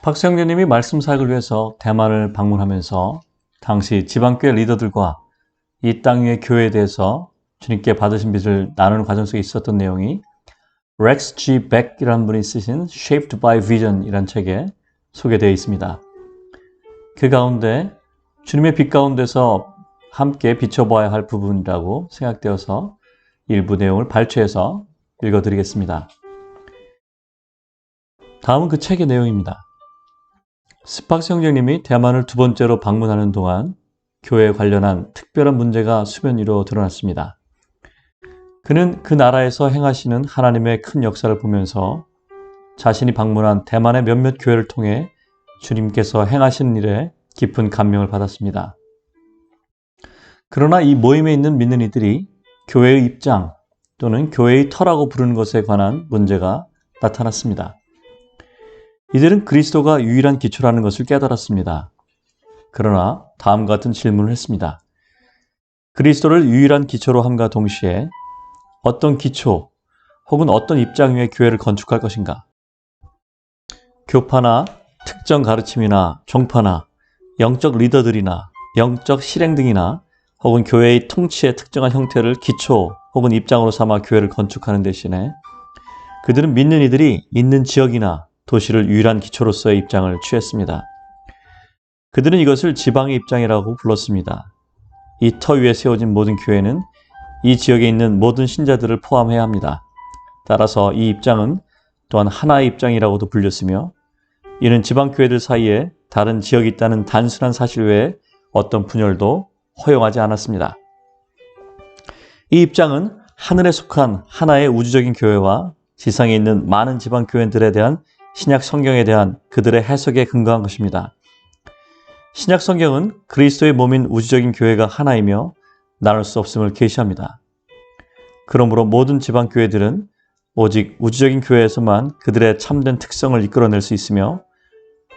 스팍스 형제님이 말씀 사역을 위해서 대만을 방문하면서 당시 지방교회 리더들과 이 땅 위의 교회에 대해서 주님께 받으신 빚을 나누는 과정 속에 있었던 내용이 렉스 G. 백이라는 분이 쓰신 Shaped by Vision 이라는 책에 소개되어 있습니다. 그 가운데 주님의 빛 가운데서 함께 비춰보아야 할 부분이라고 생각되어서 일부 내용을 발췌해서 읽어드리겠습니다. 다음은 그 책의 내용입니다. 스팍스 형제님이 대만을 두 번째로 방문하는 동안 교회에 관련한 특별한 문제가 수면 위로 드러났습니다. 그는 그 나라에서 행하시는 하나님의 큰 역사를 보면서 자신이 방문한 대만의 몇몇 교회를 통해 주님께서 행하시는 일에 깊은 감명을 받았습니다. 그러나 이 모임에 있는 믿는 이들이 교회의 입장 또는 교회의 터라고 부르는 것에 관한 문제가 나타났습니다. 이들은 그리스도가 유일한 기초라는 것을 깨달았습니다. 그러나 다음과 같은 질문을 했습니다. 그리스도를 유일한 기초로 함과 동시에 어떤 기초 혹은 어떤 입장 위에 교회를 건축할 것인가? 교파나 특정 가르침이나 종파나 영적 리더들이나 영적 실행 등이나 혹은 교회의 통치의 특정한 형태를 기초 혹은 입장으로 삼아 교회를 건축하는 대신에 그들은 믿는 이들이 있는 지역이나 도시를 유일한 기초로서의 입장을 취했습니다. 그들은 이것을 지방의 입장이라고 불렀습니다. 이 터 위에 세워진 모든 교회는 이 지역에 있는 모든 신자들을 포함해야 합니다. 따라서 이 입장은 또한 하나의 입장이라고도 불렸으며 이는 지방교회들 사이에 다른 지역이 있다는 단순한 사실 외에 어떤 분열도 허용하지 않았습니다. 이 입장은 하늘에 속한 하나의 우주적인 교회와 지상에 있는 많은 지방교회들에 대한 신약 성경에 대한 그들의 해석에 근거한 것입니다. 신약 성경은 그리스도의 몸인 우주적인 교회가 하나이며 나눌 수 없음을 계시합니다. 그러므로 모든 지방교회들은 오직 우주적인 교회에서만 그들의 참된 특성을 이끌어낼 수 있으며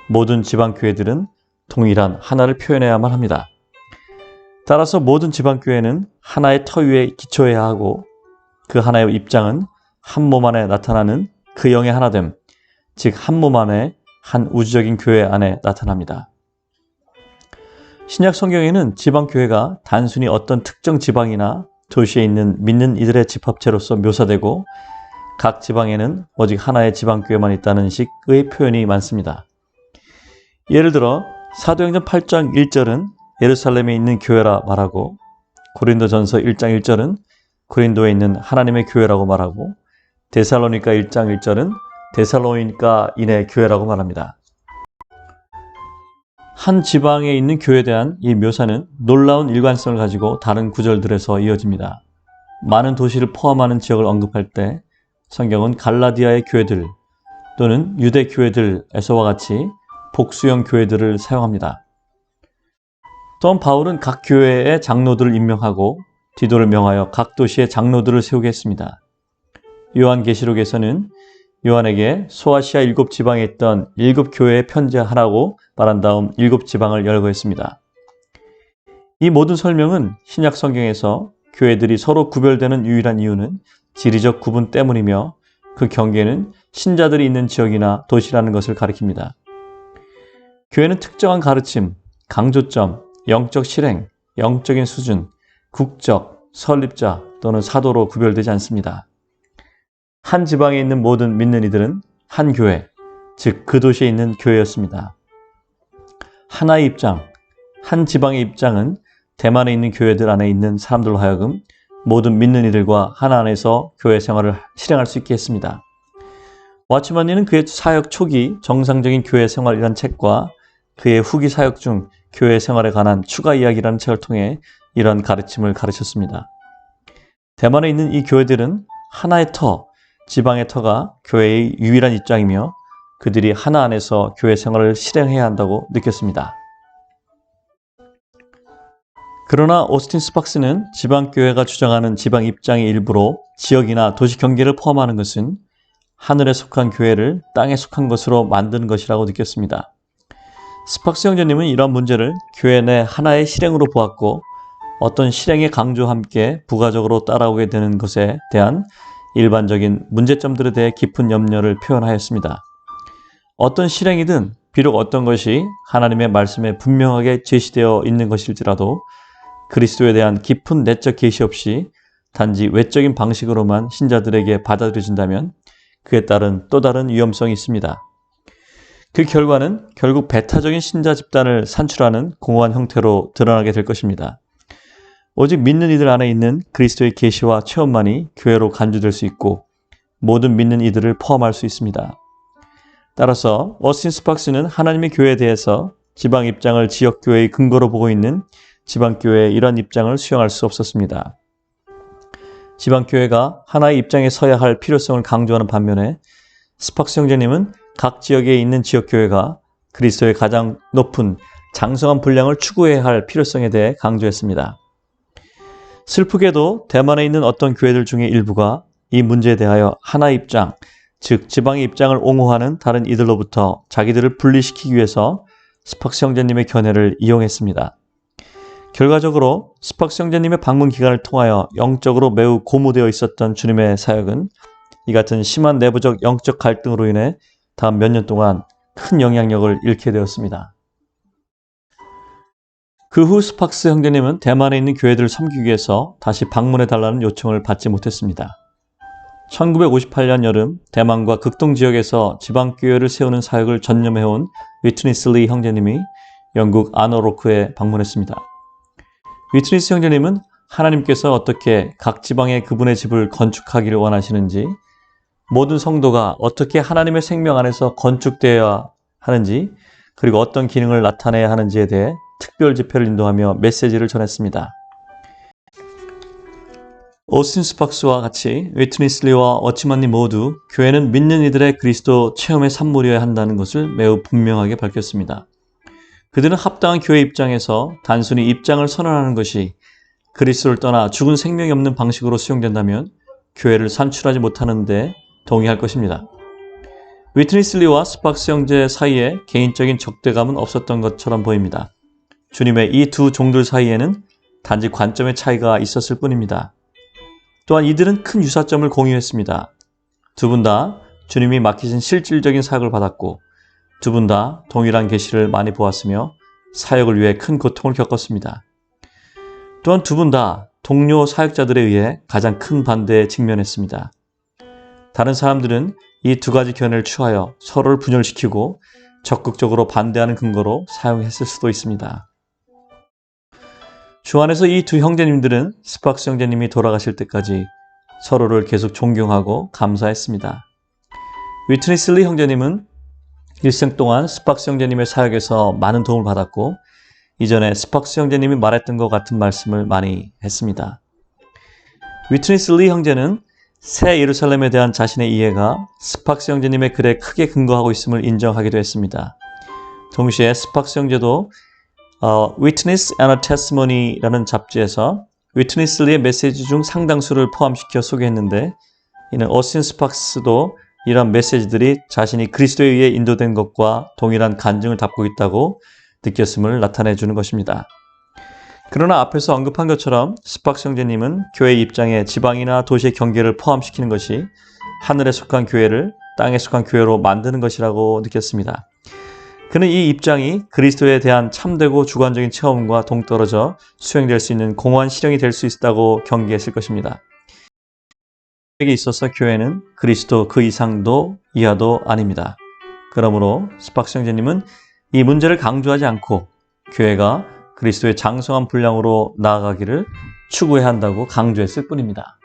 모든 지방교회들은 동일한 하나를 표현해야만 합니다. 따라서 모든 지방교회는 하나의 터 위에 기초해야 하고 그 하나의 입장은 한 몸 안에 나타나는 그 영의 하나됨, 즉 한 몸 안에 한 우주적인 교회 안에 나타납니다. 신약 성경에는 지방교회가 단순히 어떤 특정 지방이나 도시에 있는 믿는 이들의 집합체로서 묘사되고 각 지방에는 오직 하나의 지방교회만 있다는 식의 표현이 많습니다. 예를 들어 사도행전 8장 1절은 예루살렘에 있는 교회라 말하고 고린도전서 1장 1절은 고린도에 있는 하나님의 교회라고 말하고 데살로니가 1장 1절은 데살로니가인의 교회라고 말합니다. 한 지방에 있는 교회에 대한 이 묘사는 놀라운 일관성을 가지고 다른 구절들에서 이어집니다. 많은 도시를 포함하는 지역을 언급할 때 성경은 갈라디아의 교회들 또는 유대 교회들에서와 같이 복수형 교회들을 사용합니다. 또한 바울은 각 교회의 장로들을 임명하고 디도를 명하여 각 도시의 장로들을 세우게 했습니다. 요한계시록에서는 요한에게 소아시아 7지방에 있던 7교회에 편지하라고 말한 다음 7지방을 열거했습니다. 이 모든 설명은 신약 성경에서 교회들이 서로 구별되는 유일한 이유는 지리적 구분 때문이며 그 경계는 신자들이 있는 지역이나 도시라는 것을 가리킵니다. 교회는 특정한 가르침, 강조점, 영적 실행, 영적인 수준, 국적, 설립자 또는 사도로 구별되지 않습니다. 한 지방에 있는 모든 믿는 이들은 한 교회, 즉 그 도시에 있는 교회였습니다. 하나의 입장, 한 지방의 입장은 대만에 있는 교회들 안에 있는 사람들로 하여금 모든 믿는 이들과 하나 안에서 교회 생활을 실행할 수 있게 했습니다. 와츠만니는 그의 사역 초기 정상적인 교회 생활이라는 책과 그의 후기 사역 중 교회 생활에 관한 추가 이야기라는 책을 통해 이런 가르침을 가르쳤습니다. 대만에 있는 이 교회들은 하나의 터, 지방의 터가 교회의 유일한 입장이며 그들이 하나 안에서 교회 생활을 실행해야 한다고 느꼈습니다. 그러나 오스틴 스팍스는 지방교회가 주장하는 지방 입장의 일부로 지역이나 도시 경계를 포함하는 것은 하늘에 속한 교회를 땅에 속한 것으로 만드는 것이라고 느꼈습니다. 스팍스 형제님은 이러한 문제를 교회 내 하나의 실행으로 보았고 어떤 실행의 강조와 함께 부가적으로 따라오게 되는 것에 대한 일반적인 문제점들에 대해 깊은 염려를 표현하였습니다. 어떤 실행이든 비록 어떤 것이 하나님의 말씀에 분명하게 제시되어 있는 것일지라도 그리스도에 대한 깊은 내적 계시 없이 단지 외적인 방식으로만 신자들에게 받아들여진다면 그에 따른 또 다른 위험성이 있습니다. 그 결과는 결국 배타적인 신자 집단을 산출하는 공허한 형태로 드러나게 될 것입니다. 오직 믿는 이들 안에 있는 그리스도의 계시와 체험만이 교회로 간주될 수 있고 모든 믿는 이들을 포함할 수 있습니다. 따라서 어스틴 스팍스는 하나님의 교회에 대해서 지방 입장을 지역교회의 근거로 보고 있는 지방교회의 이러한 입장을 수용할 수 없었습니다. 지방교회가 하나의 입장에 서야 할 필요성을 강조하는 반면에 스팍스 형제님은 각 지역에 있는 지역교회가 그리스도의 가장 높은 장성한 분량을 추구해야 할 필요성에 대해 강조했습니다. 슬프게도 대만에 있는 어떤 교회들 중에 일부가 이 문제에 대하여 하나의 입장, 즉 지방의 입장을 옹호하는 다른 이들로부터 자기들을 분리시키기 위해서 스팍스 형제님의 견해를 이용했습니다. 결과적으로 스팍스 형제님의 방문 기간을 통하여 영적으로 매우 고무되어 있었던 주님의 사역은 이 같은 심한 내부적 영적 갈등으로 인해 다음 몇 년 동안 큰 영향력을 잃게 되었습니다. 그 후 스팍스 형제님은 대만에 있는 교회들을 섬기기 위해서 다시 방문해달라는 요청을 받지 못했습니다. 1958년 여름 대만과 극동 지역에서 지방교회를 세우는 사역을 전념해온 위트니스 리 형제님이 영국 아너로크에 방문했습니다. 위트니스 형제님은 하나님께서 어떻게 각 지방에 그분의 집을 건축하기를 원하시는지, 모든 성도가 어떻게 하나님의 생명 안에서 건축되어야 하는지, 그리고 어떤 기능을 나타내야 하는지에 대해 특별 집회를 인도하며 메시지를 전했습니다. 오스틴 스팍스와 같이 위트니스 리와 워치만님 모두 교회는 믿는 이들의 그리스도 체험의 산물이어야 한다는 것을 매우 분명하게 밝혔습니다. 그들은 합당한 교회 입장에서 단순히 입장을 선언하는 것이 그리스도를 떠나 죽은 생명이 없는 방식으로 수용된다면 교회를 산출하지 못하는 데 동의할 것입니다. 위트니스 리와 스팍스 형제 사이에 개인적인 적대감은 없었던 것처럼 보입니다. 주님의 이 두 종들 사이에는 단지 관점의 차이가 있었을 뿐입니다. 또한 이들은 큰 유사점을 공유했습니다. 두 분 다 주님이 맡기신 실질적인 사역을 받았고 두 분 다 동일한 계시를 많이 보았으며 사역을 위해 큰 고통을 겪었습니다. 또한 두 분 다 동료 사역자들에 의해 가장 큰 반대에 직면했습니다. 다른 사람들은 이 두 가지 견해를 취하여 서로를 분열시키고 적극적으로 반대하는 근거로 사용했을 수도 있습니다. 주 안에서 이 두 형제님들은 스팍스 형제님이 돌아가실 때까지 서로를 계속 존경하고 감사했습니다. 위트니스 리 형제님은 일생 동안 스팍스 형제님의 사역에서 많은 도움을 받았고 이전에 스팍스 형제님이 말했던 것 같은 말씀을 많이 했습니다. 위트니스 리 형제는 새 예루살렘에 대한 자신의 이해가 스팍스 형제님의 글에 크게 근거하고 있음을 인정하기도 했습니다. 동시에 스팍스 형제도 Witness and a Testimony라는 잡지에서 위트니스 리의 메시지 중 상당수를 포함시켜 소개했는데 이는 오스틴 스팍스도 이런 메시지들이 자신이 그리스도에 의해 인도된 것과 동일한 간증을 담고 있다고 느꼈음을 나타내 주는 것입니다. 그러나 앞에서 언급한 것처럼 스팍스 형제님은 교회의 입장에 지방이나 도시의 경계를 포함시키는 것이 하늘에 속한 교회를 땅에 속한 교회로 만드는 것이라고 느꼈습니다. 그는 이 입장이 그리스도에 대한 참되고 주관적인 체험과 동떨어져 수행될 수 있는 공허한 실행이 될 수 있다고 경계했을 것입니다. 그에게 있어서 교회는 그리스도 그 이상도 이하도 아닙니다. 그러므로 스팍스 형제님은 이 문제를 강조하지 않고 교회가 그리스도의 장성한 분량으로 나아가기를 추구해야 한다고 강조했을 뿐입니다.